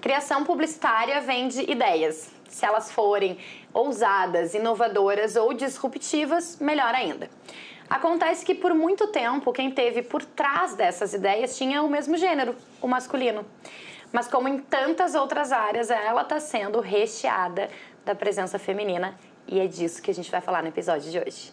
Criação publicitária vem de ideias. Se elas forem ousadas, inovadoras ou disruptivas, melhor ainda. Acontece que por muito tempo quem teve por trás dessas ideias tinha o mesmo gênero, o masculino. Mas como em tantas outras áreas, ela está sendo recheada da presença feminina e é disso que a gente vai falar no episódio de hoje.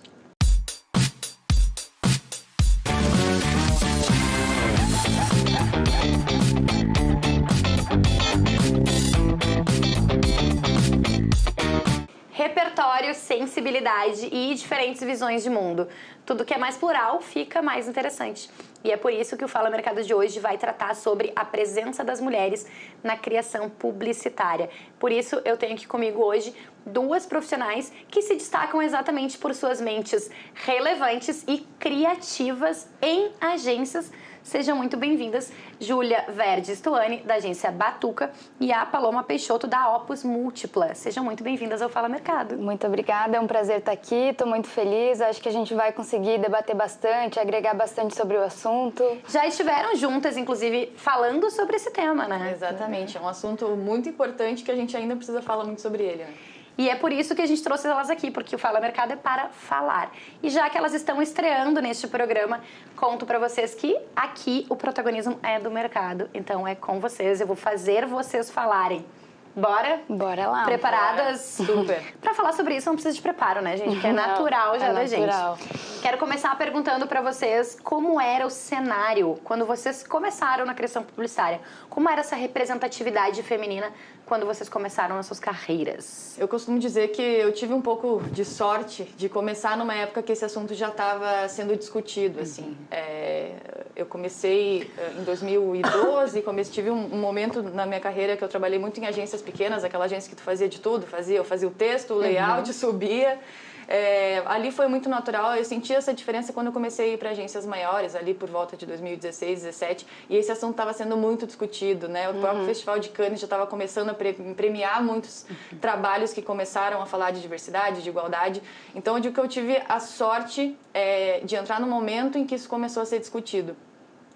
Repertório, sensibilidade e diferentes visões de mundo. Tudo que é mais plural fica mais interessante. E é por isso que o Fala Mercado de hoje vai tratar sobre a presença das mulheres na criação publicitária. Por isso eu tenho aqui comigo hoje duas profissionais que se destacam exatamente por suas mentes relevantes e criativas em agências. Sejam muito bem-vindas, Júlia Verdes Tuani, da agência Batuca, e a Paloma Peixoto, da Opus Múltipla. Sejam muito bem-vindas ao Fala Mercado. Muito obrigada, é um prazer estar aqui, estou muito feliz. Acho que a gente vai conseguir debater bastante, agregar bastante sobre o assunto. Já estiveram juntas, inclusive, falando sobre esse tema, né? Exatamente, é um assunto muito importante que a gente ainda precisa falar muito sobre ele, né? E é por isso que a gente trouxe elas aqui, porque o Fala Mercado é para falar. E já que elas estão estreando neste programa, conto para vocês que aqui o protagonismo é do mercado. Então é com vocês, eu vou fazer vocês falarem. Bora? Bora lá. Preparadas? Bora. Super. Pra falar sobre isso não precisa de preparo, né, gente? Que é natural já da gente. Quero começar perguntando pra vocês como era o cenário quando vocês começaram na criação publicitária. Como era essa representatividade feminina quando vocês começaram nas suas carreiras? Eu costumo dizer que eu tive um pouco de sorte de começar numa época que esse assunto já estava sendo discutido, assim. Eu comecei em 2012, tive um momento na minha carreira que eu trabalhei muito em agências pequenas, aquela agência que tu fazia de tudo, eu fazia o texto, o layout, subia. Ali foi muito natural, eu senti essa diferença quando eu comecei a ir para agências maiores, ali por volta de 2016, 2017, e esse assunto estava sendo muito discutido, né? O próprio Festival de Cannes já estava começando a premiar muitos trabalhos que começaram a falar de diversidade, de igualdade. Então, eu digo que eu tive a sorte de entrar no momento em que isso começou a ser discutido.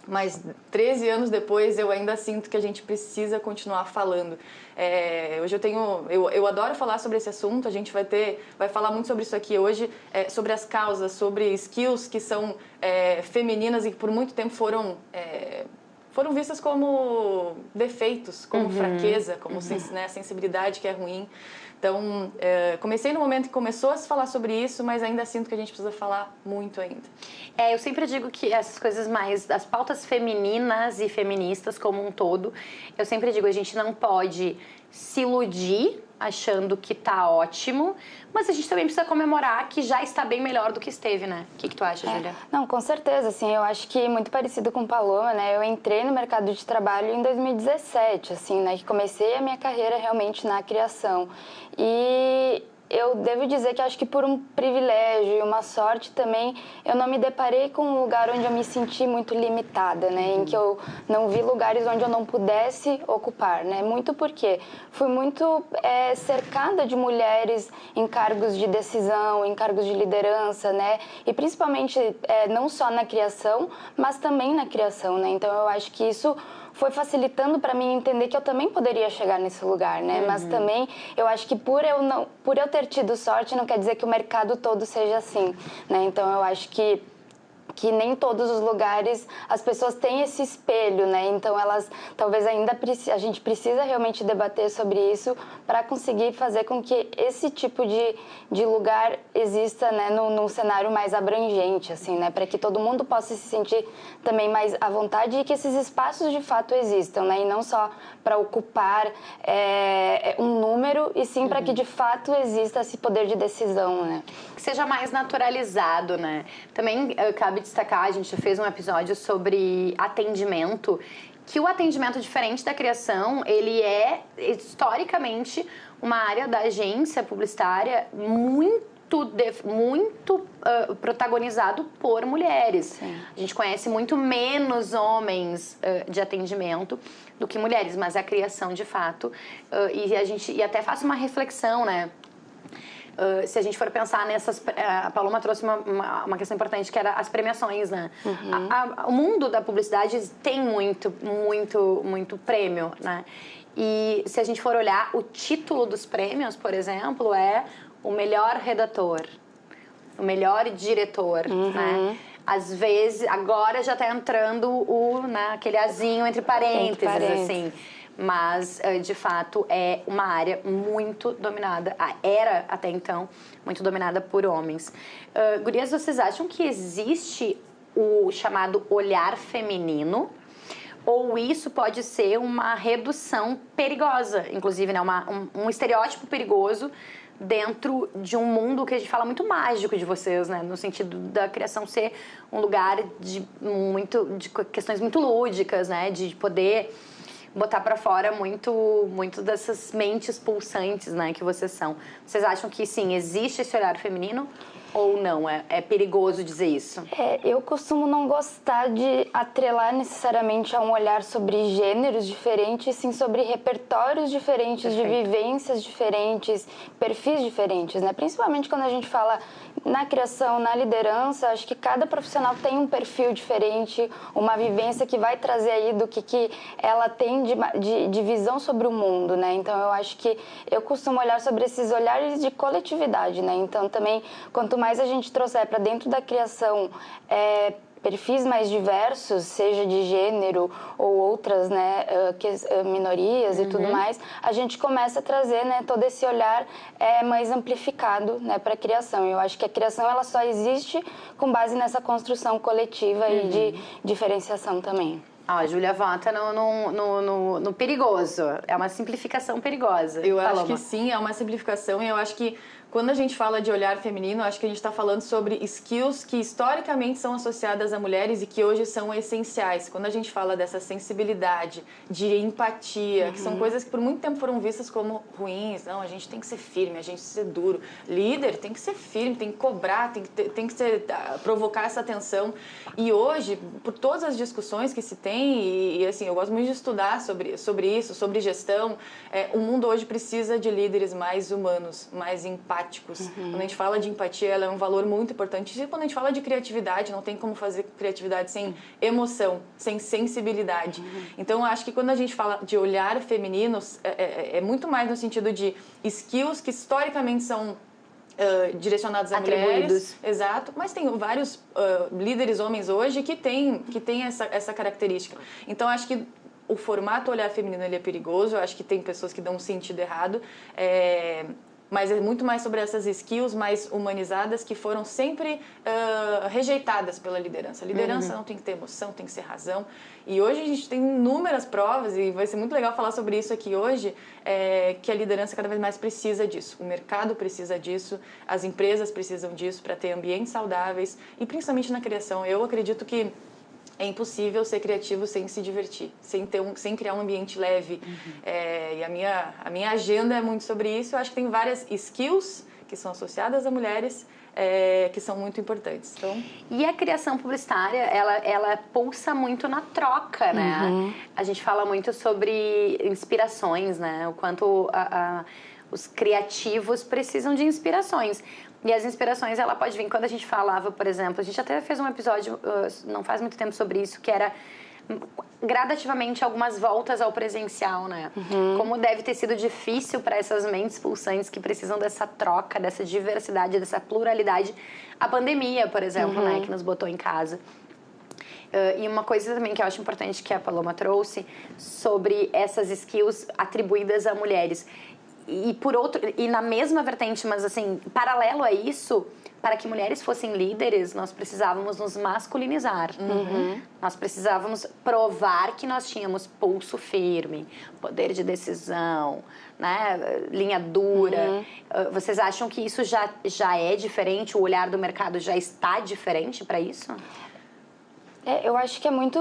Mas 13 anos depois eu ainda sinto que a gente precisa continuar falando. Hoje eu adoro falar sobre esse assunto, a gente vai falar muito sobre isso aqui hoje, sobre as causas, sobre skills que são femininas e que por muito tempo foram vistas como defeitos, como fraqueza, como sensibilidade que é ruim. Então, comecei no momento que começou a se falar sobre isso, mas ainda sinto que a gente precisa falar muito ainda. Eu sempre digo que essas coisas mais, as pautas femininas e feministas como um todo, eu sempre digo, a gente não pode se iludir achando que tá ótimo, mas a gente também precisa comemorar que já está bem melhor do que esteve, né? O que tu acha, Júlia? Não, com certeza, assim, eu acho que muito parecido com Paloma, né? Eu entrei no mercado de trabalho em 2017, assim, né? Que comecei a minha carreira realmente na criação. E eu devo dizer que acho que por um privilégio e uma sorte também, eu não me deparei com um lugar onde eu me senti muito limitada, né? Em que eu não vi lugares onde eu não pudesse ocupar, né? Muito porque fui muito cercada de mulheres em cargos de decisão, em cargos de liderança, né? E principalmente não só na criação, mas também na criação, né? Então eu acho que isso foi facilitando para mim entender que eu também poderia chegar nesse lugar, né? Mas também eu acho que por eu ter tido sorte não quer dizer que o mercado todo seja assim, né? Então eu acho que nem todos os lugares as pessoas têm esse espelho, né? Então elas talvez ainda a gente precisa realmente debater sobre isso para conseguir fazer com que esse tipo de lugar exista, né, num cenário mais abrangente, assim, né? Para que todo mundo possa se sentir também mais à vontade e que esses espaços de fato existam, né? E não só para ocupar um número, e sim para que de fato exista esse poder de decisão, né? Que seja mais naturalizado, né? Também cabe destacar, a gente já fez um episódio sobre atendimento, que o atendimento, diferente da criação, ele é historicamente uma área da agência publicitária muito protagonizado por mulheres. Sim. A gente conhece muito menos homens de atendimento do que mulheres, mas a criação de fato, e até faço uma reflexão, né? Se a gente for pensar nessas... A Paloma trouxe uma questão importante, que era as premiações, né? O mundo da publicidade tem muito prêmio, né? E se a gente for olhar, o título dos prêmios, por exemplo, é o melhor redator, o melhor diretor, né? Às vezes, agora já está entrando aquele azinho entre parênteses, assim. Mas, de fato, é uma área muito dominada, era até então muito dominada por homens. Gurias, vocês acham que existe o chamado olhar feminino? Ou isso pode ser uma redução perigosa, inclusive, né? Um estereótipo perigoso dentro de um mundo que a gente fala muito mágico de vocês, né? No sentido da criação ser um lugar de questões muito lúdicas, né? De poder botar para fora muito dessas mentes pulsantes, né? Que vocês são. Vocês acham que, sim, existe esse olhar feminino? Ou não? É perigoso dizer isso? Eu costumo não gostar de atrelar necessariamente a um olhar sobre gêneros diferentes, sim sobre repertórios diferentes, de vivências diferentes, perfis diferentes, né? Principalmente quando a gente fala na criação, na liderança, acho que cada profissional tem um perfil diferente, uma vivência que vai trazer aí do que ela tem de visão sobre o mundo, né? Então, eu acho que eu costumo olhar sobre esses olhares de coletividade, né? Então, também, quanto mais a gente trouxer para dentro da criação perfis mais diversos, seja de gênero ou outras, né, minorias e tudo mais, a gente começa a trazer, né, todo esse olhar mais amplificado, né, para a criação. Eu acho que a criação ela só existe com base nessa construção coletiva e de diferenciação também. A Júlia vota no perigoso. É uma simplificação perigosa. Eu acho que sim, é uma simplificação, e eu acho que quando a gente fala de olhar feminino, acho que a gente está falando sobre skills que historicamente são associadas a mulheres e que hoje são essenciais. Quando a gente fala dessa sensibilidade, de empatia, que são coisas que por muito tempo foram vistas como ruins. Não, a gente tem que ser firme, a gente tem que ser duro. Líder tem que ser firme, tem que cobrar, tem que provocar essa atenção. E hoje, por todas as discussões que se tem, e assim, eu gosto muito de estudar sobre isso, sobre gestão, o mundo hoje precisa de líderes mais humanos, mais empáticos. Quando a gente fala de empatia, ela é um valor muito importante. E quando a gente fala de criatividade, não tem como fazer criatividade sem emoção, sem sensibilidade. Então, eu acho que quando a gente fala de olhar feminino, é muito mais no sentido de skills que historicamente são direcionados a mulheres. Exato. Mas tem vários líderes homens hoje que têm essa característica. Então, acho que o formato olhar feminino ele é perigoso. Eu acho que tem pessoas que dão um sentido errado. Mas é muito mais sobre essas skills mais humanizadas que foram sempre rejeitadas pela liderança. A liderança não tem que ter emoção, tem que ser razão. E hoje a gente tem inúmeras provas, e vai ser muito legal falar sobre isso aqui hoje, que a liderança cada vez mais precisa disso. O mercado precisa disso, as empresas precisam disso para ter ambientes saudáveis, e principalmente na criação. Eu acredito que é impossível ser criativo sem se divertir, sem criar um ambiente leve. E a minha agenda é muito sobre isso. Eu acho que tem várias skills que são associadas a mulheres que são muito importantes. Então... E a criação publicitária, ela pulsa muito na troca, né? A gente fala muito sobre inspirações, né? O quanto os criativos precisam de inspirações. E as inspirações, ela pode vir... Quando a gente falava, por exemplo, a gente até fez um episódio não faz muito tempo sobre isso, que era gradativamente algumas voltas ao presencial, né? Como deve ter sido difícil para essas mentes pulsantes que precisam dessa troca, dessa diversidade, dessa pluralidade. A pandemia, por exemplo, né? Que nos botou em casa. E uma coisa também que eu acho importante que a Paloma trouxe sobre essas skills atribuídas a mulheres. E na mesma vertente, mas assim, paralelo a isso, para que mulheres fossem líderes, nós precisávamos nos masculinizar. Nós precisávamos provar que nós tínhamos pulso firme, poder de decisão, né, linha dura. Vocês acham que isso já é diferente? O olhar do mercado já está diferente para isso? Eu acho que é muito...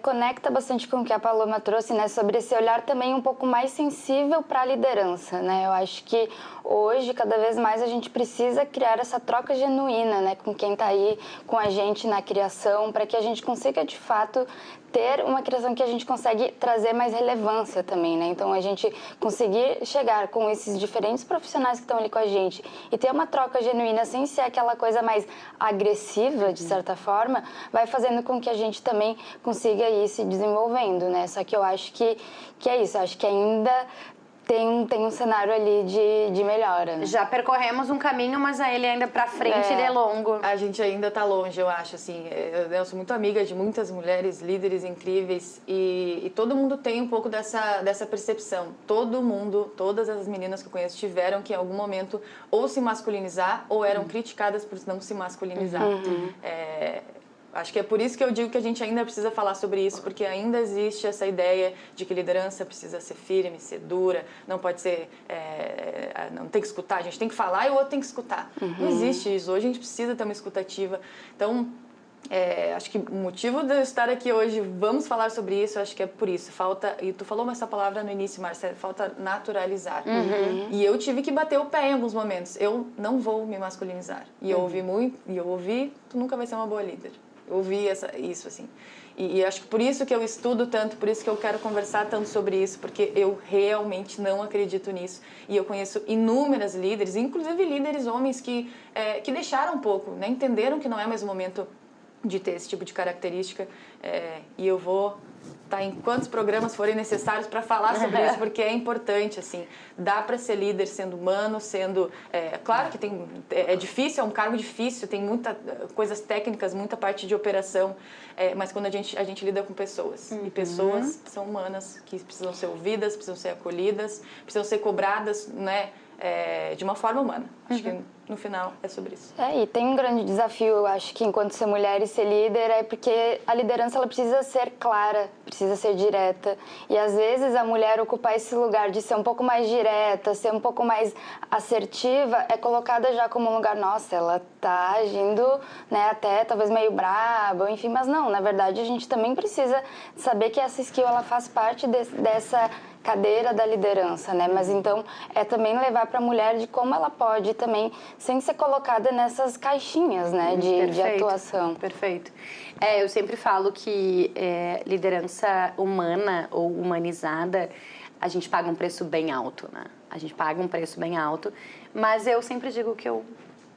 conecta bastante com o que a Paloma trouxe, né? Sobre esse olhar também um pouco mais sensível para a liderança, né? Eu acho que hoje, cada vez mais, a gente precisa criar essa troca genuína, né? Com quem está aí com a gente na criação, para que a gente consiga, de fato, ter uma criação que a gente consegue trazer mais relevância também, né? Então, a gente conseguir chegar com esses diferentes profissionais que estão ali com a gente e ter uma troca genuína sem ser aquela coisa mais agressiva, de certa forma, vai fazendo com que a gente também consiga ir se desenvolvendo, né? Só que eu acho que é isso, eu acho que ainda tem um cenário ali de melhora. Né? Já percorremos um caminho, mas ele ainda pra frente ele é longo. A gente ainda tá longe, eu acho, assim. Eu sou muito amiga de muitas mulheres, líderes incríveis, e todo mundo tem um pouco dessa percepção. Todo mundo, todas as meninas que eu conheço tiveram que em algum momento ou se masculinizar ou eram criticadas por não se masculinizar. Acho que é por isso que eu digo que a gente ainda precisa falar sobre isso, porque ainda existe essa ideia de que liderança precisa ser firme, ser dura, não pode ser... não tem que escutar, a gente tem que falar e o outro tem que escutar. Não existe isso, hoje a gente precisa ter uma escutativa. Então, acho que o motivo de eu estar aqui hoje, vamos falar sobre isso, acho que é por isso. Falta, e tu falou essa palavra no início, Márcia, falta naturalizar. E eu tive que bater o pé em alguns momentos. Eu não vou me masculinizar. E eu ouvi, tu nunca vai ser uma boa líder. Eu ouvi isso, assim. E acho que por isso que eu estudo tanto, por isso que eu quero conversar tanto sobre isso, porque eu realmente não acredito nisso. E eu conheço inúmeras líderes, inclusive líderes homens que deixaram um pouco, né? Entenderam que não é mais o momento de ter esse tipo de característica. E eu vou estar em quantos programas forem necessários para falar sobre isso, porque é importante, assim. Dá para ser líder sendo humano, sendo... claro que é difícil, é um cargo difícil, tem muitas coisas técnicas, muita parte de operação, mas quando a gente lida com pessoas. E pessoas são humanas, que precisam ser ouvidas, precisam ser acolhidas, precisam ser cobradas, né? De uma forma humana. Acho que no final é sobre isso. E tem um grande desafio, eu acho que enquanto ser mulher e ser líder, é porque a liderança ela precisa ser clara, precisa ser direta. E às vezes a mulher ocupar esse lugar de ser um pouco mais direta, ser um pouco mais assertiva, é colocada já como um lugar, nossa, ela tá agindo, né, até talvez meio braba, enfim, mas não, na verdade a gente também precisa saber que essa skill ela faz parte dessa cadeira da liderança, né? Mas então é também levar para a mulher de como ela pode também, sem ser colocada nessas caixinhas, né? De atuação. Perfeito. Eu sempre falo que liderança humana ou humanizada, a gente paga um preço bem alto, né? A gente paga um preço bem alto, mas eu sempre digo que eu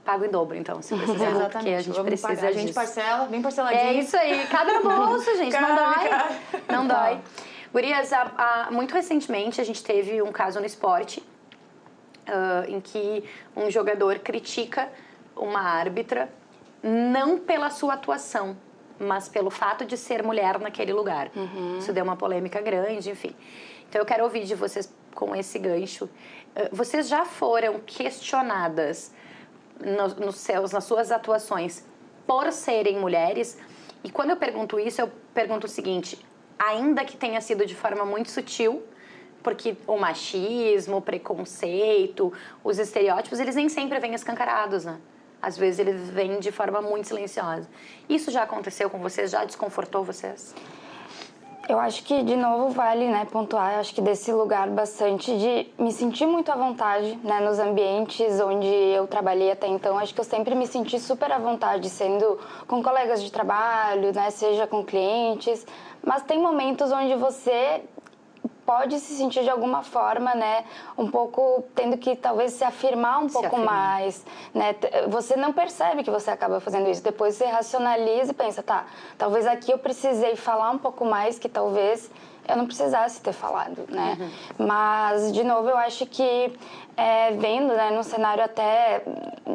pago em dobro, então, se precisar, porque a gente precisa disso. A gente parcela, bem parceladinho. É isso aí, cabe no bolso, gente, não dói. Não dói. Gurias, muito recentemente a gente teve um caso no esporte em que um jogador critica uma árbitra não pela sua atuação, mas pelo fato de ser mulher naquele lugar. Isso deu uma polêmica grande, enfim. Então eu quero ouvir de vocês com esse gancho. Vocês já foram questionadas nas suas atuações por serem mulheres? E quando eu pergunto isso, eu pergunto o seguinte... Ainda que tenha sido de forma muito sutil, porque o machismo, o preconceito, os estereótipos, eles nem sempre vêm escancarados, né? Às vezes eles vêm de forma muito silenciosa. Isso já aconteceu com vocês? Já desconfortou vocês? Eu acho que, de novo, vale, né, pontuar, eu acho que desse lugar bastante de me sentir muito à vontade, né, nos ambientes onde eu trabalhei até então. Acho que eu sempre me senti super à vontade, sendo com colegas de trabalho, né, seja com clientes. Mas tem momentos onde você pode se sentir de alguma forma, né, um pouco tendo que talvez se afirmar um pouco mais, né? Você não percebe que você acaba fazendo isso. Depois você racionaliza e pensa, tá, talvez aqui eu precisei falar um pouco mais que talvez eu não precisasse ter falado, né? Mas, de novo, eu acho que vendo, né, num cenário até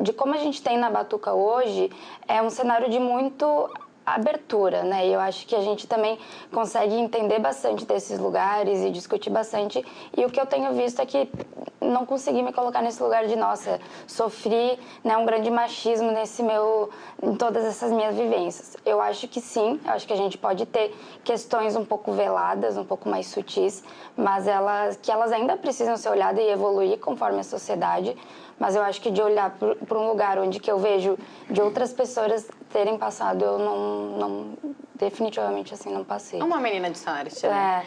de como a gente tem na Batuca hoje, é um cenário de muito abertura, né? E eu acho que a gente também consegue entender bastante desses lugares e discutir bastante. E o que eu tenho visto é que não consegui me colocar nesse lugar de, nossa, sofri, né, um grande machismo em todas essas minhas vivências. Eu acho que sim, eu acho que a gente pode ter questões um pouco veladas, um pouco mais sutis, mas que elas ainda precisam ser olhadas e evoluir conforme a sociedade. Mas eu acho que de olhar para um lugar onde que eu vejo de outras pessoas terem passado, eu não definitivamente assim não passei. Uma menina de sorte, né?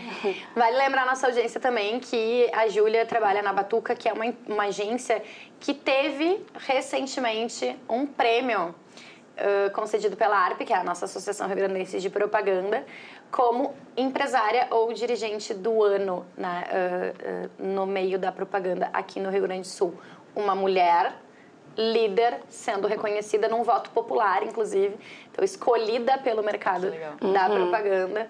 Vale lembrar a nossa audiência também que a Júlia trabalha na Batuca, que é uma agência que teve recentemente um prêmio concedido pela ARP, que é a nossa Associação Rio Grandense de Propaganda, como empresária ou dirigente do ano, né, no meio da propaganda aqui no Rio Grande do Sul. Uma mulher líder sendo reconhecida num voto popular, inclusive. Então, escolhida pelo mercado da propaganda,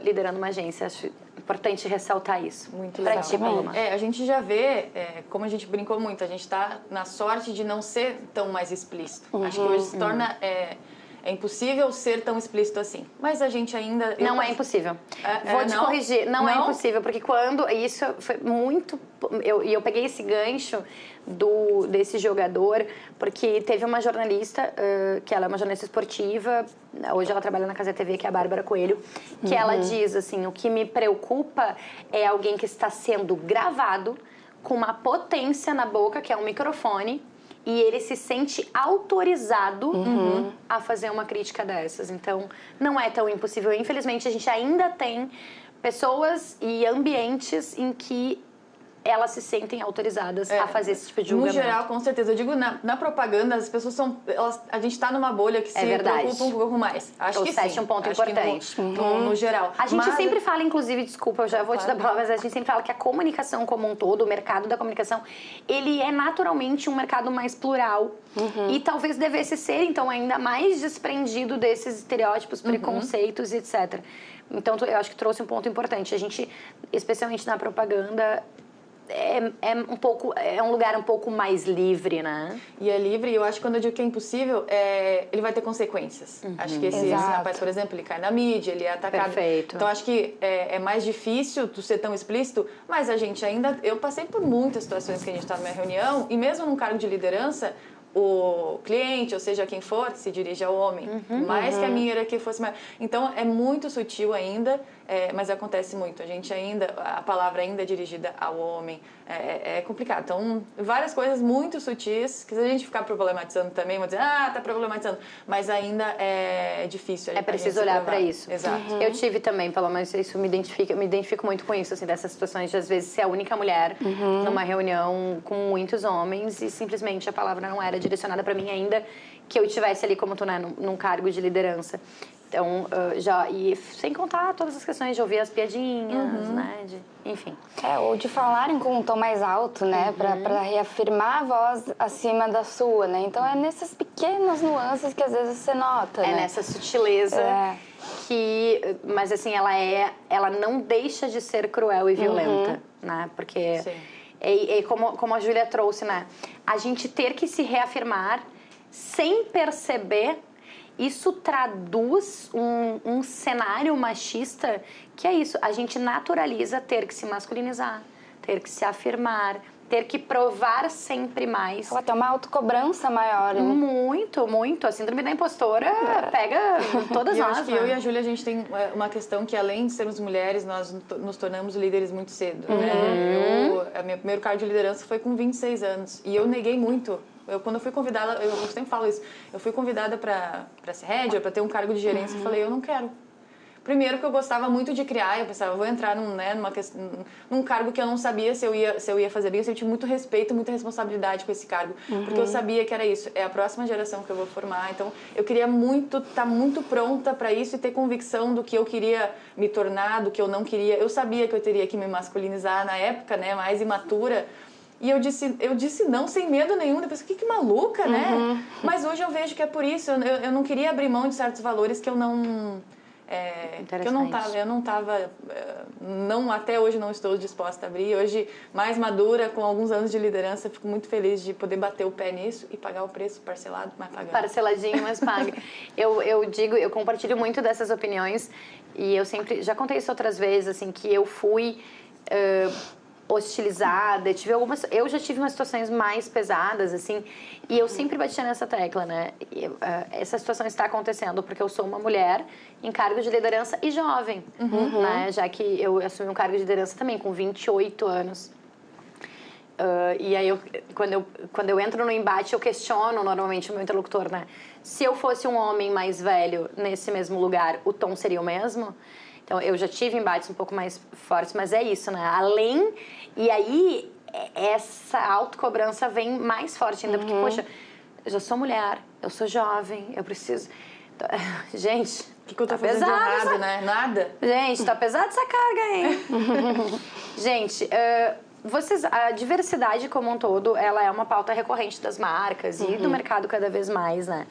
liderando uma agência. Acho importante ressaltar isso. Muito legal. Pra ti, Paloma. A gente já vê, como a gente brincou muito, a gente está na sorte de não ser tão mais explícito. Acho que hoje se torna... É impossível ser tão explícito assim. Mas a gente ainda... Não é impossível. Vou te corrigir. Não é impossível, porque quando... Isso foi muito... Eu peguei esse gancho desse jogador, porque teve uma jornalista, que ela é uma jornalista esportiva, hoje ela trabalha na Casa TV, que é a Bárbara Coelho, que ela diz assim, o que me preocupa é alguém que está sendo gravado com uma potência na boca, que é um microfone, e ele se sente autorizado a fazer uma crítica dessas. Então, não é tão impossível. Infelizmente, a gente ainda tem pessoas e ambientes em que elas se sentem autorizadas a fazer esse tipo de julgamento. No geral, com certeza. Eu digo, na propaganda, as pessoas são... a gente está numa bolha que se preocupa um pouco mais. Acho que sim. Um ponto importante. No geral. A gente sempre fala, inclusive, desculpa, eu já vou te dar a palavra, mas a gente sempre fala que a comunicação como um todo, o mercado da comunicação, ele é naturalmente um mercado mais plural. E talvez devesse ser, então, ainda mais desprendido desses estereótipos, preconceitos, etc. Então, eu acho que trouxe um ponto importante. A gente, especialmente na propaganda... É um lugar um pouco mais livre, né? E é livre, e eu acho que quando eu digo que é impossível, ele vai ter consequências. Acho que esse rapaz, por exemplo, ele cai na mídia, ele é atacado. Perfeito. Então acho que é mais difícil tu ser tão explícito, mas a gente ainda... Eu passei por muitas situações que a gente está numa reunião, e mesmo num cargo de liderança, o cliente, ou seja, quem for, se dirige ao homem. Mais que a minha hierarquia fosse maior. Então, é muito sutil ainda, mas acontece muito. A palavra ainda é dirigida ao homem. É complicado. Então, várias coisas muito sutis, que se a gente ficar problematizando também, vamos dizer, tá problematizando. Mas ainda é difícil. É preciso olhar para isso. Exato. Eu tive também, pelo menos isso me identifico muito com isso, assim, dessas situações de, às vezes, ser a única mulher numa reunião com muitos homens e simplesmente a palavra não era direcionada para mim ainda que eu estivesse ali como tu, né, num cargo de liderança. Então, e sem contar todas as questões de ouvir as piadinhas, né, enfim. Ou de falarem com um tom mais alto, né, para reafirmar a voz acima da sua, né. Então, é nessas pequenas nuances que às vezes você nota, né. É nessa sutileza que... Mas, assim, ela não deixa de ser cruel e violenta, né, porque... Sim. Como a Júlia trouxe, né? A gente ter que se reafirmar sem perceber, isso traduz um cenário machista que é isso. A gente naturaliza ter que se masculinizar, ter que se afirmar, ter que provar sempre mais. Ela tem uma autocobrança maior, né? Muito, muito. A síndrome da impostora pega todas nós. Eu acho que eu e a Júlia, a gente tem uma questão que, além de sermos mulheres, nós nos tornamos líderes muito cedo, né? Meu primeiro cargo de liderança foi com 26 anos. E eu neguei muito. Quando eu fui convidada, eu sempre falo isso, eu fui convidada para ser head, para ter um cargo de gerência, eu falei, eu não quero. Primeiro porque eu gostava muito de criar, eu pensava, eu vou entrar num cargo que eu não sabia se eu ia fazer bem, eu senti muito respeito, muita responsabilidade com esse cargo, porque eu sabia que era isso, é a próxima geração que eu vou formar, então eu queria estar muito pronta para isso e ter convicção do que eu queria me tornar, do que eu não queria. Eu sabia que eu teria que me masculinizar na época, né, mais imatura, e eu disse não sem medo nenhum, depois, que maluca, né? Mas hoje eu vejo que é por isso, eu não queria abrir mão de certos valores que eu não... até hoje não estou disposta a abrir. Hoje, mais madura, com alguns anos de liderança, fico muito feliz de poder bater o pé nisso e pagar o preço parcelado, mas pagar. Parceladinho, mas paga. Eu compartilho muito dessas opiniões e eu sempre, já contei isso outras vezes, assim, que eu fui hostilizada, eu já tive umas situações mais pesadas, assim, e eu sempre batia nessa tecla, né? Essa situação está acontecendo porque eu sou uma mulher em cargo de liderança e jovem, né? Já que eu assumi um cargo de liderança também com 28 anos. E aí, quando eu entro no embate, eu questiono normalmente o meu interlocutor, né? Se eu fosse um homem mais velho nesse mesmo lugar, o tom seria o mesmo? Então, eu já tive embates um pouco mais fortes, mas é isso, né? E aí, essa autocobrança vem mais forte ainda, porque, poxa, eu já sou mulher, eu sou jovem, eu preciso... Gente, o que eu tô fazendo de errado, né? Nada. Gente, tá pesada essa carga, hein? Gente, a diversidade como um todo, ela é uma pauta recorrente das marcas e do mercado cada vez mais, né?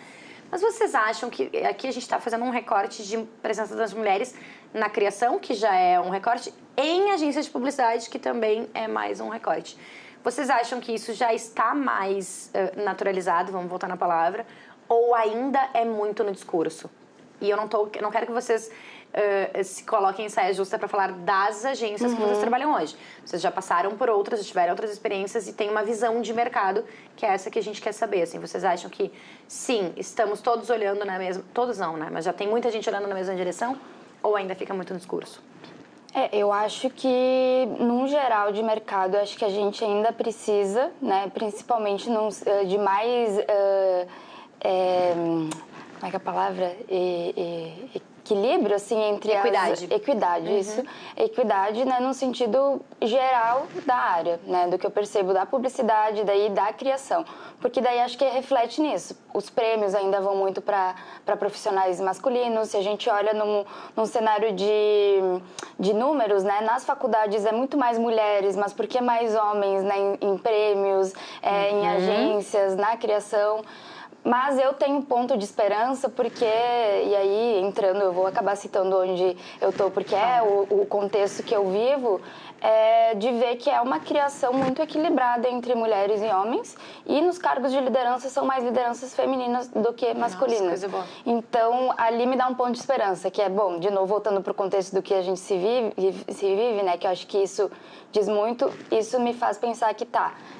Mas vocês acham que aqui a gente está fazendo um recorte de presença das mulheres na criação, que já é um recorte, em agências de publicidade, que também é mais um recorte. Vocês acham que isso já está mais naturalizado, vamos voltar na palavra, ou ainda é muito no discurso? E eu não quero que vocês se coloquem em saia justa para falar das agências que vocês trabalham hoje. Vocês já passaram por outras, já tiveram outras experiências e têm uma visão de mercado, que é essa que a gente quer saber. Assim, vocês acham que, sim, estamos todos olhando na mesma... Todos não, né? Mas já tem muita gente olhando na mesma direção? Ou ainda fica muito no discurso? Eu acho que, num geral de mercado, acho que a gente ainda precisa, né? Principalmente de mais... como é que é a palavra? Equilíbrio, assim, entre equidade. Equidade, isso. Equidade, né, no sentido geral da área, né, do que eu percebo da publicidade, daí da criação. Porque daí acho que reflete nisso. Os prêmios ainda vão muito para profissionais masculinos. Se a gente olha num cenário de números, né, nas faculdades é muito mais mulheres, mas por que mais homens, né, em prêmios, em agências, na criação? Mas eu tenho um ponto de esperança porque, e aí entrando, eu vou acabar citando onde eu tô, porque é o contexto que eu vivo, de ver que é uma criação muito equilibrada entre mulheres e homens, e nos cargos de liderança são mais lideranças femininas do que masculinas. Nossa, coisa boa. Então, ali me dá um ponto de esperança, que é, bom, de novo, voltando pro contexto do que a gente se vive, né, que eu acho que isso diz muito, isso me faz pensar que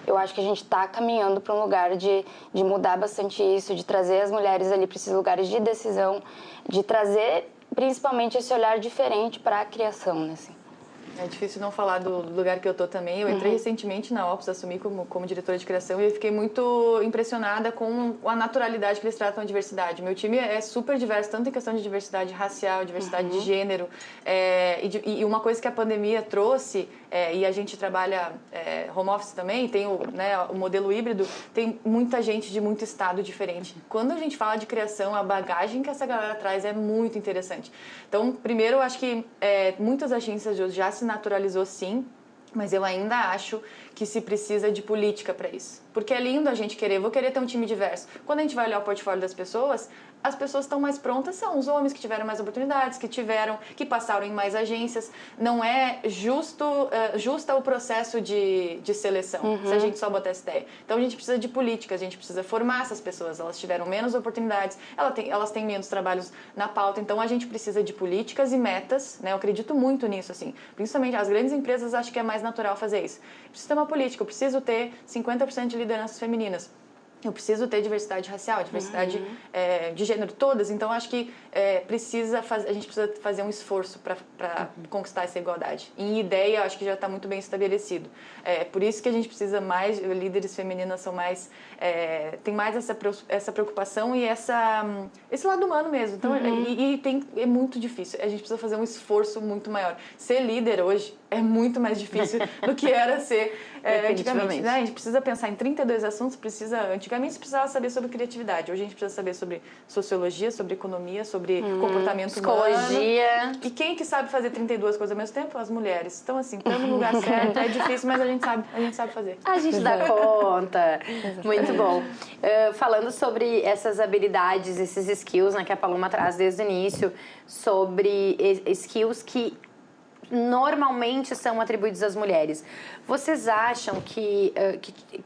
eu acho que a gente está caminhando para um lugar de mudar bastante isso, de trazer as mulheres ali para esses lugares de decisão, de trazer principalmente esse olhar diferente para a criação, né, assim. É difícil não falar do lugar que eu tô também. Eu entrei recentemente na Opus, assumi como diretora de criação e eu fiquei muito impressionada com a naturalidade que eles tratam a diversidade. Meu time é super diverso, tanto em questão de diversidade racial, diversidade de gênero. E uma coisa que a pandemia trouxe, e a gente trabalha home office também, tem o modelo híbrido, tem muita gente de muito estado diferente. Quando a gente fala de criação, a bagagem que essa galera traz é muito interessante. Então, primeiro, eu acho que muitas agências de hoje já se naturalizou, sim, mas eu ainda acho que se precisa de política para isso. Porque é lindo a gente vou querer ter um time diverso. Quando a gente vai olhar o portfólio das pessoas, as pessoas estão mais prontas, são os homens que tiveram mais oportunidades, que passaram em mais agências. Não é justa o processo de seleção, se a gente só botar essa ideia. Então a gente precisa de política, a gente precisa formar essas pessoas. Elas tiveram menos oportunidades, elas têm menos trabalhos na pauta, então a gente precisa de políticas e metas, né? Eu acredito muito nisso, assim. Principalmente as grandes empresas, acho que é mais natural fazer isso. Eu preciso ter uma política, eu preciso ter 50% de lideranças femininas. Eu preciso ter diversidade racial, diversidade de gênero, todas. Então, acho que a gente precisa fazer um esforço para conquistar essa igualdade. Em ideia, acho que já está muito bem estabelecido. Por isso que a gente precisa mais, líderes femininas são mais... tem mais essa preocupação e esse lado humano mesmo. Então, é muito difícil. A gente precisa fazer um esforço muito maior. Ser líder hoje é muito mais difícil do que era ser antigamente. Né? A gente precisa pensar em 32 assuntos. Antigamente você precisava saber sobre criatividade. Hoje a gente precisa saber sobre sociologia, sobre economia, sobre comportamento psicologia. Humano. E quem que sabe fazer 32 coisas ao mesmo tempo? As mulheres. Então, assim, estamos no lugar certo. É difícil, mas a gente sabe fazer. A gente dá conta. Muito bom. Falando sobre essas habilidades, esses skills, né, que a Paloma traz desde o início, sobre skills que normalmente são atribuídos às mulheres. Vocês acham que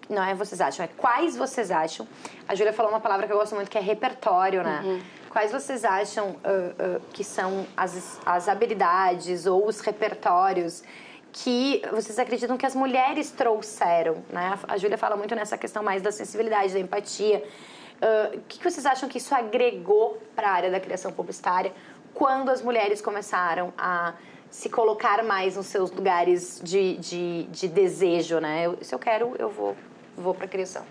não é vocês acham, é quais vocês acham? A Júlia falou uma palavra que eu gosto muito, que é repertório, né? Quais vocês acham que são as habilidades ou os repertórios que vocês acreditam que as mulheres trouxeram, né? A Júlia fala muito nessa questão mais da sensibilidade, da empatia. O que vocês acham que isso agregou para a área da criação publicitária quando as mulheres começaram a se colocar mais nos seus lugares de desejo, né? Se eu quero, eu vou para a criação.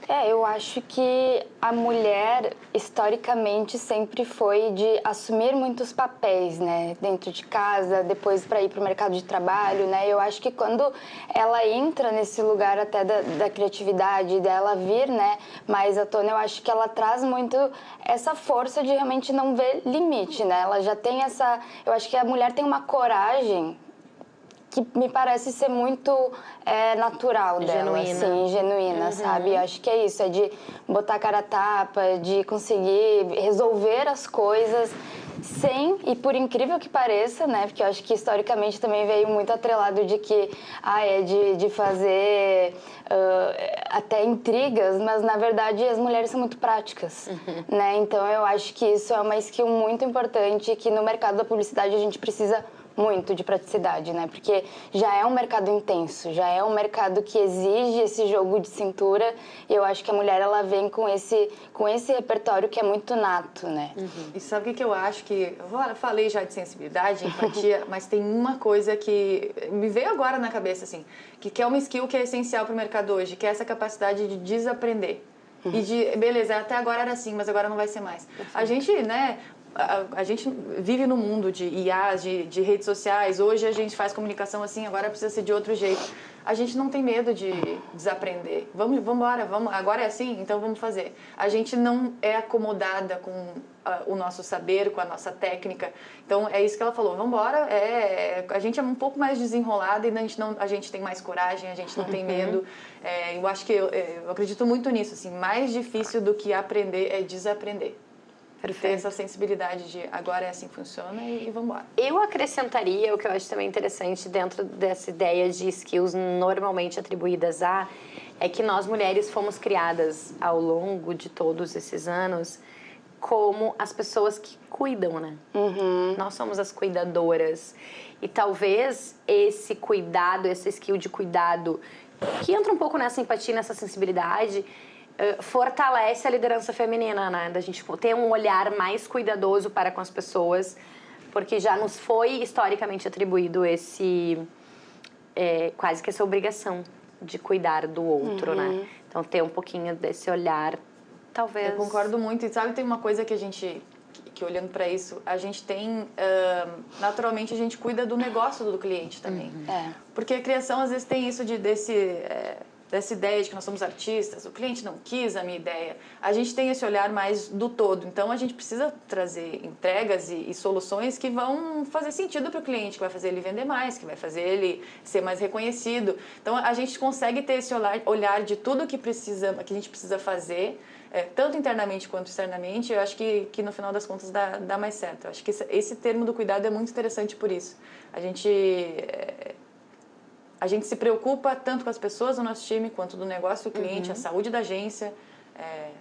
Eu acho que a mulher, historicamente, sempre foi de assumir muitos papéis, né? Dentro de casa, depois para ir para o mercado de trabalho, né? Eu acho que quando ela entra nesse lugar até da criatividade, dela vir, né, mais à tona, eu acho que ela traz muito essa força de realmente não ver limite, né? Ela já tem essa... Eu acho que a mulher tem uma coragem que me parece ser muito natural dela, assim, genuína, sabe? Acho que é isso, é de botar a cara a tapa, de conseguir resolver as coisas sem, e por incrível que pareça, né? Porque eu acho que historicamente também veio muito atrelado de que, de fazer até intrigas, mas na verdade as mulheres são muito práticas, né? Então eu acho que isso é uma skill muito importante que no mercado da publicidade a gente precisa muito de praticidade, né? Porque já é um mercado intenso, já é um mercado que exige esse jogo de cintura e eu acho que a mulher, ela vem com esse repertório que é muito nato, né? E sabe o que eu acho? Que eu falei já de sensibilidade, empatia, mas tem uma coisa que me veio agora na cabeça, assim, que é uma skill que é essencial para o mercado hoje, que é essa capacidade de desaprender. E de, beleza, até agora era assim, mas agora não vai ser mais. A gente, né... A gente vive no mundo de IAs, de redes sociais. Hoje a gente faz comunicação assim, agora precisa ser de outro jeito. A gente não tem medo de desaprender. Vamos embora, agora é assim, então vamos fazer. A gente não é acomodada com o nosso saber, com a nossa técnica. Então é isso que ela falou, vamos embora. A gente é um pouco mais desenrolada e a gente tem mais coragem, a gente não tem medo. Eu acho que eu acredito muito nisso. Assim, mais difícil do que aprender é desaprender. Ter essa sensibilidade de agora é assim que funciona e vamos embora. Eu acrescentaria o que eu acho também interessante dentro dessa ideia de skills normalmente atribuídas é que nós mulheres fomos criadas ao longo de todos esses anos como as pessoas que cuidam, né? Nós somos as cuidadoras. E talvez esse cuidado, esse skill de cuidado, que entra um pouco nessa empatia, nessa sensibilidade, fortalece a liderança feminina, né? Da gente ter um olhar mais cuidadoso para com as pessoas, porque já nos foi historicamente atribuído quase que essa obrigação de cuidar do outro, né? Então ter um pouquinho desse olhar, talvez... Eu concordo muito. E sabe, tem uma coisa que a gente... que olhando para isso, a gente tem... naturalmente, a gente cuida do negócio do cliente também. Porque a criação, às vezes, tem isso dessa ideia de que nós somos artistas, o cliente não quis a minha ideia. A gente tem esse olhar mais do todo. Então, a gente precisa trazer entregas e soluções que vão fazer sentido para o cliente, que vai fazer ele vender mais, que vai fazer ele ser mais reconhecido. Então, a gente consegue ter esse olhar de tudo que a gente precisa fazer, tanto internamente quanto externamente. Eu acho que no final das contas dá mais certo. Eu acho que esse termo do cuidado é muito interessante por isso. A gente se preocupa tanto com as pessoas do nosso time, quanto do negócio do cliente, a saúde da agência.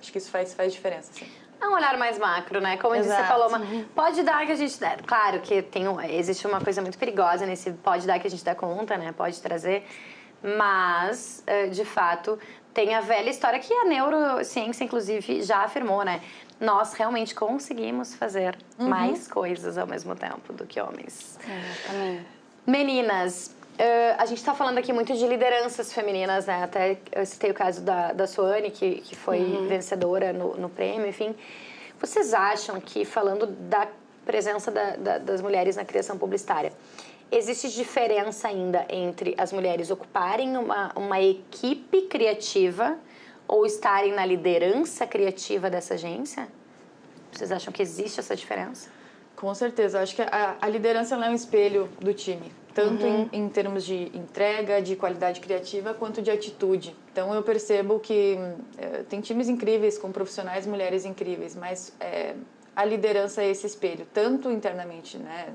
Acho que isso faz diferença, assim. É um olhar mais macro, né? Como disse a Paloma, pode dar que a gente... Claro que existe uma coisa muito perigosa nesse pode dar que a gente dá conta, né? Pode trazer. Mas, de fato, tem a velha história que a neurociência, inclusive, já afirmou, né? Nós realmente conseguimos fazer mais coisas ao mesmo tempo do que homens. Exatamente. Meninas... a gente está falando aqui muito de lideranças femininas, né? Até eu citei o caso da Suane, que foi vencedora no prêmio, enfim. Vocês acham que, falando da presença das mulheres na criação publicitária, existe diferença ainda entre as mulheres ocuparem uma equipe criativa ou estarem na liderança criativa dessa agência? Vocês acham que existe essa diferença? Com certeza. Acho que a liderança ela é um espelho do time. Tanto em termos de entrega, de qualidade criativa, quanto de atitude. Então, eu percebo que tem times incríveis, com profissionais mulheres incríveis, mas a liderança é esse espelho, tanto internamente, né,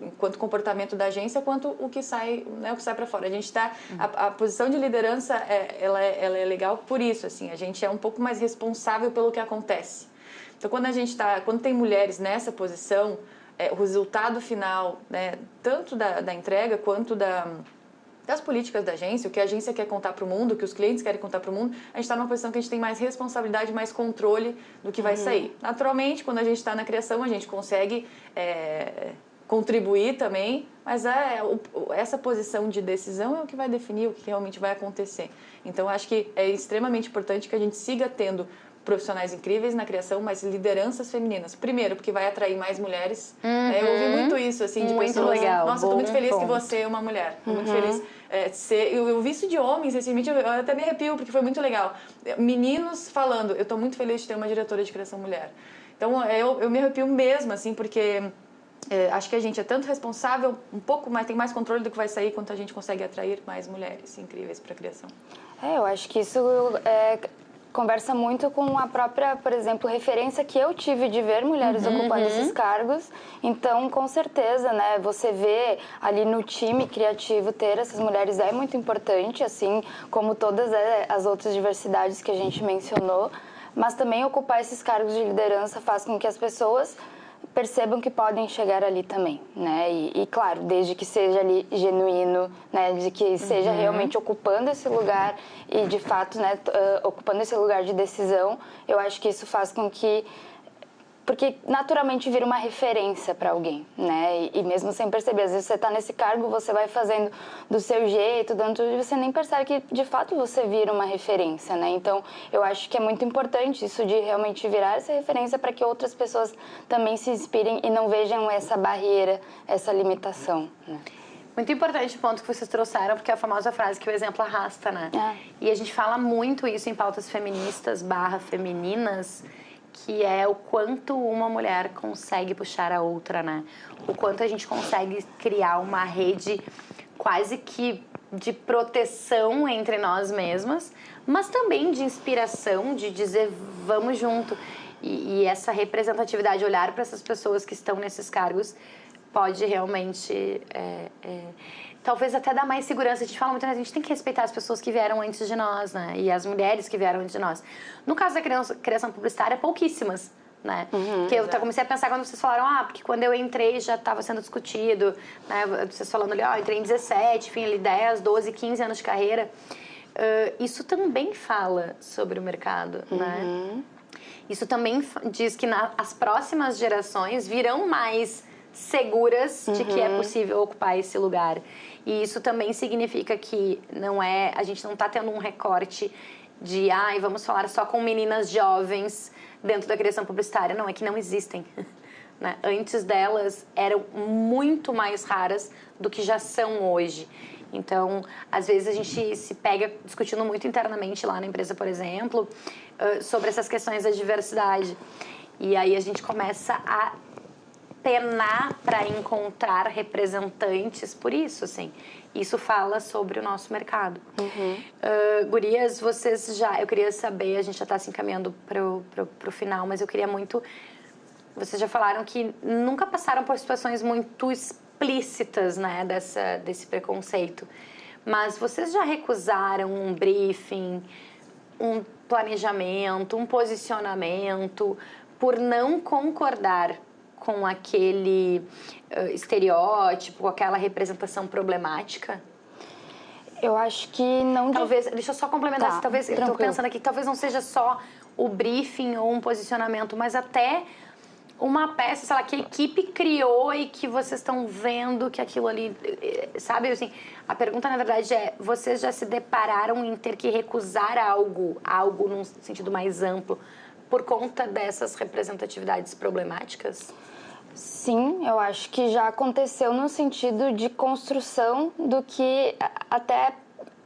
enquanto comportamento da agência, quanto o que sai, né, o que sai para fora. A gente está... A posição de liderança, ela é legal por isso, assim. A gente é um pouco mais responsável pelo que acontece. Então, quando tem mulheres nessa posição... o resultado final, né, tanto da entrega quanto das políticas da agência, o que a agência quer contar para o mundo, o que os clientes querem contar para o mundo, a gente está numa posição que a gente tem mais responsabilidade, mais controle do que vai sair. Naturalmente, quando a gente está na criação, a gente consegue contribuir também, mas essa posição de decisão é o que vai definir o que realmente vai acontecer. Então, acho que é extremamente importante que a gente siga tendo profissionais incríveis na criação, mas lideranças femininas. Primeiro, porque vai atrair mais mulheres. Eu ouvi muito isso, assim, de muito pessoas. Legal. Nossa, eu tô muito feliz ponto. que você é uma mulher. Tô muito feliz. Eu vi isso de homens, recentemente, eu até me arrepio, porque foi muito legal. Meninos falando, eu tô muito feliz de ter uma diretora de criação mulher. Então, eu me arrepio mesmo, assim, porque acho que a gente é tanto responsável, um pouco mais, tem mais controle do que vai sair, quanto a gente consegue atrair mais mulheres incríveis para a criação. Eu acho que isso conversa muito com a própria, por exemplo, referência que eu tive de ver mulheres ocupando esses cargos. Então, com certeza, né, você vê ali no time criativo ter essas mulheres é muito importante, assim como todas as outras diversidades que a gente mencionou, mas também ocupar esses cargos de liderança faz com que as pessoas percebam que podem chegar ali também, né? E claro, desde que seja ali genuíno, né? De que seja realmente ocupando esse lugar e, de fato, né? Ocupando esse lugar de decisão, eu acho que isso faz com que... Porque naturalmente vira uma referência para alguém, né? E mesmo sem perceber, às vezes você está nesse cargo, você vai fazendo do seu jeito, dando tudo, e você nem percebe que de fato você vira uma referência, né? Então eu acho que é muito importante isso de realmente virar essa referência para que outras pessoas também se inspirem e não vejam essa barreira, essa limitação, né? Muito importante o ponto que vocês trouxeram, porque é a famosa frase que o exemplo arrasta, né? E a gente fala muito isso em pautas feministas / femininas, que é o quanto uma mulher consegue puxar a outra, né? O quanto a gente consegue criar uma rede quase que de proteção entre nós mesmas, mas também de inspiração, de dizer vamos junto. E essa representatividade, olhar para essas pessoas que estão nesses cargos, pode realmente... talvez até dar mais segurança. A gente fala muito, né? A gente tem que respeitar as pessoas que vieram antes de nós, né? E as mulheres que vieram antes de nós. No caso da criação publicitária, pouquíssimas, né? Que eu comecei a pensar quando vocês falaram, porque quando eu entrei já estava sendo discutido, né? Vocês falando ali, entrei em 17, enfim, ali 10, 12, 15 anos de carreira. Isso também fala sobre o mercado, né? Isso também diz que as próximas gerações virão mais seguras de que é possível ocupar esse lugar. E isso também significa que a gente não está tendo um recorte de vamos falar só com meninas jovens dentro da criação publicitária. Não, é que não existem. Né? Antes delas eram muito mais raras do que já são hoje. Então, às vezes a gente se pega discutindo muito internamente lá na empresa, por exemplo, sobre essas questões da diversidade. E aí a gente começa a penar para encontrar representantes por isso, assim. Isso fala sobre o nosso mercado. Gurias, eu queria saber, a gente já está se encaminhando pro final, mas eu queria muito... Vocês já falaram que nunca passaram por situações muito explícitas, né, desse preconceito. Mas vocês já recusaram um briefing, um planejamento, um posicionamento, por não concordar com aquele estereótipo, com aquela representação problemática? Eu acho que não... Talvez, deixa eu só complementar, talvez, tranquilo. eu tô pensando aqui, talvez não seja só o briefing ou um posicionamento, mas até uma peça, sei lá, que a equipe criou e que vocês estão vendo que aquilo ali, sabe, assim, a pergunta na verdade é, vocês já se depararam em ter que recusar algo num sentido mais amplo, por conta dessas representatividades problemáticas? Sim, eu acho que já aconteceu no sentido de construção do que até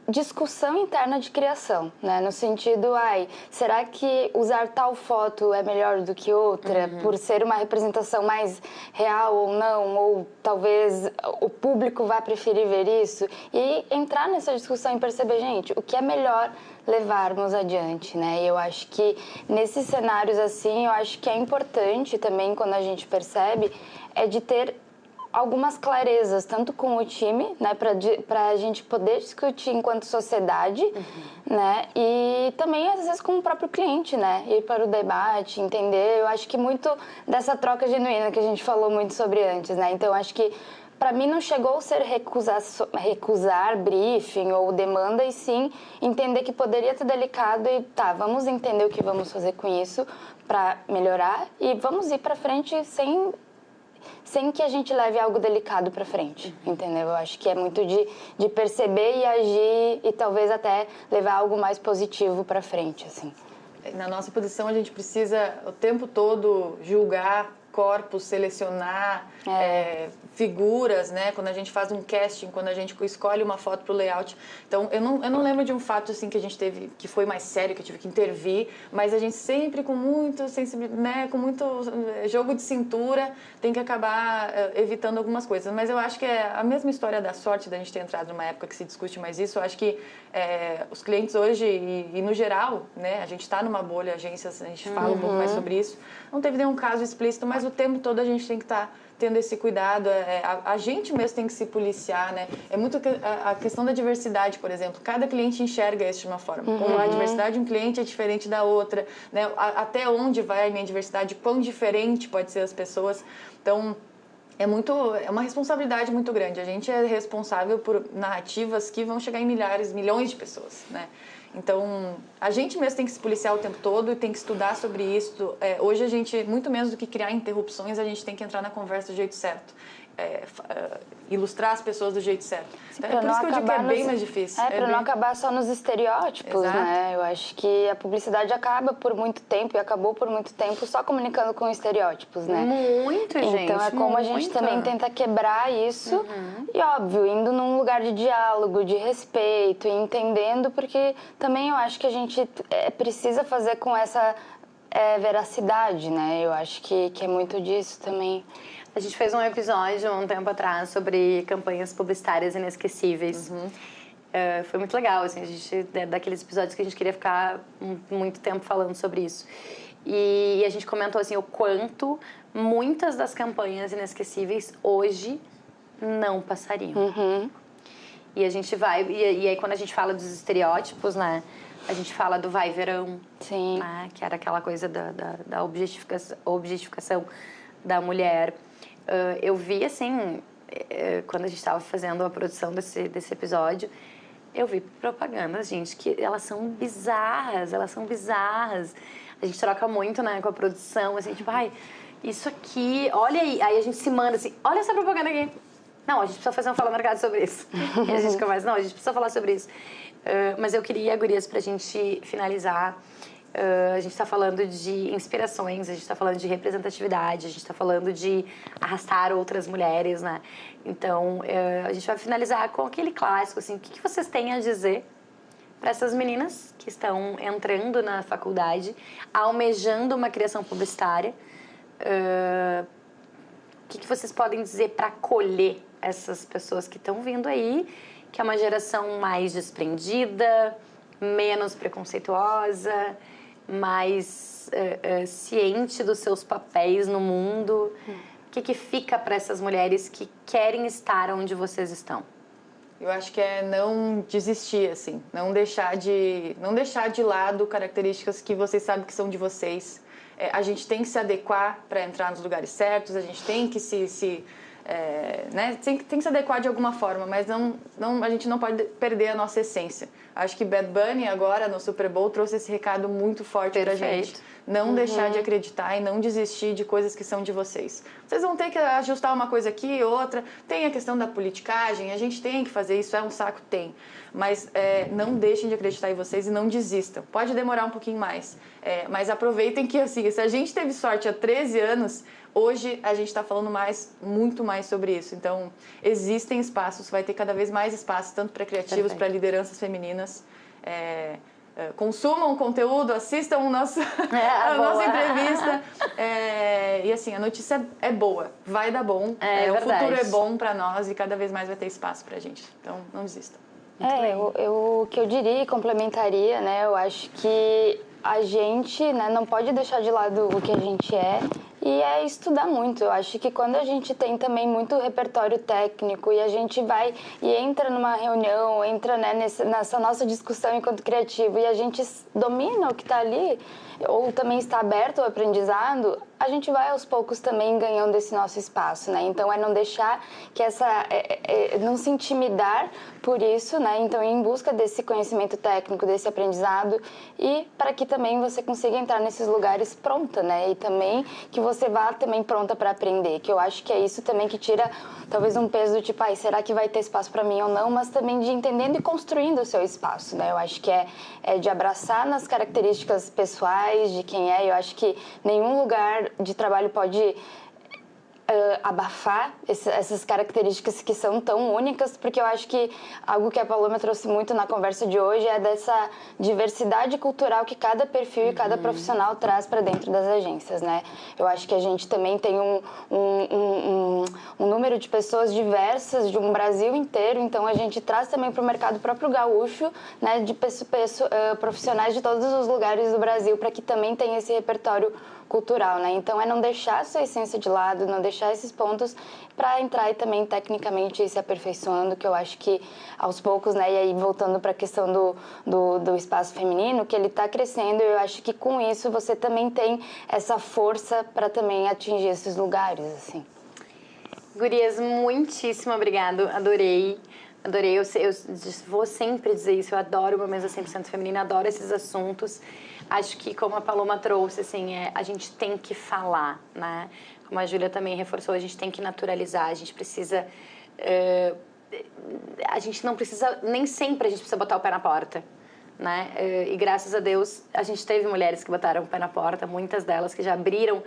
discussão interna de criação, né? No sentido, será que usar tal foto é melhor do que outra por ser uma representação mais real ou não? Ou talvez o público vá preferir ver isso? E entrar nessa discussão e perceber, gente, o que é melhor levarmos adiante, né? E eu acho que nesses cenários assim, eu acho que é importante também, quando a gente percebe, é de ter algumas clarezas, tanto com o time, né, para a gente poder discutir enquanto sociedade, né, e também às vezes com o próprio cliente, né, ir para o debate, entender. Eu acho que muito dessa troca genuína que a gente falou muito sobre antes, né. Então eu acho que para mim não chegou a ser recusar briefing ou demanda, e sim entender que poderia ser delicado e vamos entender o que vamos fazer com isso para melhorar e vamos ir para frente sem sem que a gente leve algo delicado para frente, entendeu? Eu acho que é muito de perceber e agir e talvez até levar algo mais positivo para frente, assim. Na nossa posição, a gente precisa o tempo todo julgar corpos, selecionar figuras, né? Quando a gente faz um casting, quando a gente escolhe uma foto para o layout. Então, eu não lembro de um fato assim que a gente teve, que foi mais sério, que eu tive que intervir, mas a gente sempre com muito sensibilidade, né? Com muito jogo de cintura, tem que acabar evitando algumas coisas. Mas eu acho que é a mesma história da sorte da gente ter entrado numa época que se discute mais isso. Eu acho que os clientes hoje, e no geral, né? A gente está numa bolha, agências, a gente fala um pouco mais sobre isso. Não teve nenhum caso explícito, mas o tempo todo a gente tem que estar tendo esse cuidado, a gente mesmo tem que se policiar, né? É muito a questão da diversidade, por exemplo. Cada cliente enxerga isso de uma forma. Como a diversidade de um cliente é diferente da outra, né? Até onde vai a minha diversidade, quão diferente pode ser as pessoas. Então, é uma responsabilidade muito grande. A gente é responsável por narrativas que vão chegar em milhões de pessoas, né? Então, a gente mesmo tem que se policiar o tempo todo e tem que estudar sobre isso. Hoje, a gente, muito menos do que criar interrupções, a gente tem que entrar na conversa do jeito certo. Ilustrar as pessoas do jeito certo. Então, é por isso que eu digo que é bem mais difícil. Para não acabar só nos estereótipos, Exato. né? Eu acho que a publicidade acaba por muito tempo e acabou por muito tempo só comunicando com estereótipos, né? Muito, gente. Então é como a gente também tenta quebrar isso e, óbvio, indo num lugar de diálogo, de respeito e entendendo, porque também eu acho que a gente precisa fazer com essa veracidade, né? Eu acho que é muito disso também. A gente fez um episódio um tempo atrás sobre campanhas publicitárias inesquecíveis. Foi muito legal, assim, a gente, daqueles episódios que a gente queria ficar muito tempo falando sobre isso. E a gente comentou assim, o quanto muitas das campanhas inesquecíveis hoje não passariam. E a gente vai... E aí, quando a gente fala dos estereótipos, né? A gente fala do vai verão, Sim. Né, que era aquela coisa da objetificação da mulher. Eu vi, assim, quando a gente estava fazendo a produção desse episódio, eu vi propagandas, gente, que elas são bizarras. A gente troca muito, né, com a produção, assim, tipo, ai, isso aqui, olha aí a gente se manda assim, olha essa propaganda aqui. Não, a gente precisa fazer um Fala Mercado sobre isso. E a gente começa, não, a gente precisa falar sobre isso. Mas eu queria, gurias, pra gente finalizar, a gente está falando de inspirações, a gente está falando de representatividade, a gente está falando de arrastar outras mulheres, né? Então, a gente vai finalizar com aquele clássico, assim, o que vocês têm a dizer para essas meninas que estão entrando na faculdade, almejando uma criação publicitária? O que vocês podem dizer para acolher essas pessoas que estão vindo aí, que é uma geração mais desprendida, menos preconceituosa, mais ciente dos seus papéis no mundo? O que fica para essas mulheres que querem estar onde vocês estão? Eu acho que é não desistir, assim, não deixar de lado características que vocês sabem que são de vocês. A gente tem que se adequar para entrar nos lugares certos, a gente tem que né? Tem que se adequar de alguma forma, mas a gente não pode perder a nossa essência. Acho que Bad Bunny agora no Super Bowl trouxe esse recado muito forte pra gente. Não deixar de acreditar e não desistir de coisas que são de vocês. Vocês vão ter que ajustar uma coisa aqui e outra. Tem a questão da politicagem, a gente tem que fazer isso, é um saco, tem. Mas não deixem de acreditar em vocês e não desistam. Pode demorar um pouquinho mais, mas aproveitem que, assim, se a gente teve sorte há 13 anos, hoje a gente está falando muito mais sobre isso. Então, existem espaços, vai ter cada vez mais espaços, tanto para criativos, para lideranças femininas. Consumam conteúdo, assistam a nossa entrevista. E assim, a notícia é boa, vai dar bom. O futuro é bom para nós e cada vez mais vai ter espaço para a gente. Então, não desistam. O que eu diria e complementaria, né? Eu acho que a gente, né, não pode deixar de lado o que a gente e estudar muito. Eu acho que quando a gente tem também muito repertório técnico e a gente vai e entra numa reunião, entra, né, nessa nossa discussão enquanto criativo e a gente domina o que está ali ou também está aberto ao aprendizado, a gente vai aos poucos também ganhando esse nosso espaço, né? Então, não deixar que não se intimidar por isso, né? Então, ir em busca desse conhecimento técnico, desse aprendizado e para que também você consiga entrar nesses lugares pronta, né? E também que você vá também pronta para aprender, que eu acho que é isso também que tira talvez um peso do tipo, será que vai ter espaço para mim ou não? Mas também de entendendo e construindo o seu espaço, né? Eu acho que é de abraçar nas características pessoais de quem é. Eu acho que nenhum lugar de trabalho pode abafar essas características que são tão únicas, porque eu acho que algo que a Paloma trouxe muito na conversa de hoje é dessa diversidade cultural que cada perfil e cada profissional traz para dentro das agências, né? Eu acho que a gente também tem um número de pessoas diversas de um Brasil inteiro, então a gente traz também para o mercado próprio gaúcho, né, de profissionais de todos os lugares do Brasil, para que também tenha esse repertório cultural, né? Então não deixar a sua essência de lado, não deixar esses pontos para entrar e também tecnicamente ir se aperfeiçoando, que eu acho que aos poucos, né? E aí voltando para a questão do espaço feminino, que ele está crescendo, eu acho que com isso você também tem essa força para também atingir esses lugares, assim. Gurias, muitíssimo obrigado, adorei. Adorei, eu vou sempre dizer isso, eu adoro uma mesa 100% feminina, adoro esses assuntos. Acho que, como a Paloma trouxe, assim, a gente tem que falar, né? Como a Júlia também reforçou, a gente tem que naturalizar, a gente precisa... a gente não precisa, nem sempre a gente precisa botar o pé na porta, né? E graças a Deus, a gente teve mulheres que botaram o pé na porta, muitas delas que já abriram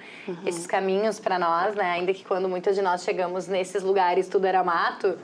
esses caminhos para nós, né? Ainda que quando muitas de nós chegamos nesses lugares, tudo era mato...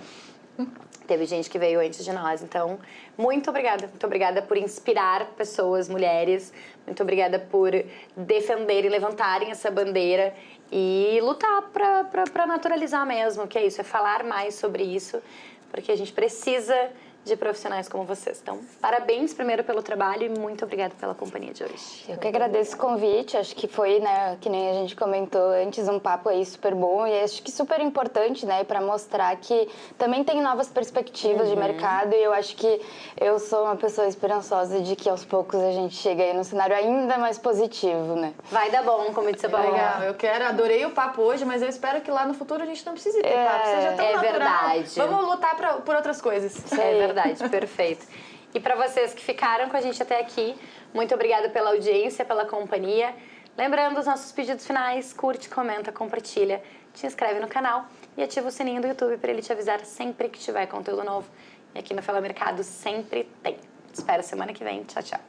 Teve gente que veio antes de nós, então muito obrigada por inspirar pessoas, mulheres, muito obrigada por defenderem, levantarem essa bandeira e lutar para naturalizar mesmo, que é isso, é falar mais sobre isso, porque a gente precisa de profissionais como vocês. Então, parabéns primeiro pelo trabalho e muito obrigada pela companhia de hoje. Eu que agradeço o convite, acho que foi, né, que nem a gente comentou antes, um papo aí super bom e acho que super importante, né, para mostrar que também tem novas perspectivas de mercado e eu acho que eu sou uma pessoa esperançosa de que aos poucos a gente chega aí num cenário ainda mais positivo, né. Vai dar bom, como disse a Paloma. Legal, adorei o papo hoje, mas eu espero que lá no futuro a gente não precise ter papo, seja tão natural. Verdade. Vamos lutar por outras coisas. É verdade, perfeito. E para vocês que ficaram com a gente até aqui, muito obrigada pela audiência, pela companhia. Lembrando os nossos pedidos finais, curte, comenta, compartilha, te inscreve no canal e ativa o sininho do YouTube para ele te avisar sempre que tiver conteúdo novo. E aqui no Fala Mercado sempre tem. Te espero semana que vem. Tchau, tchau.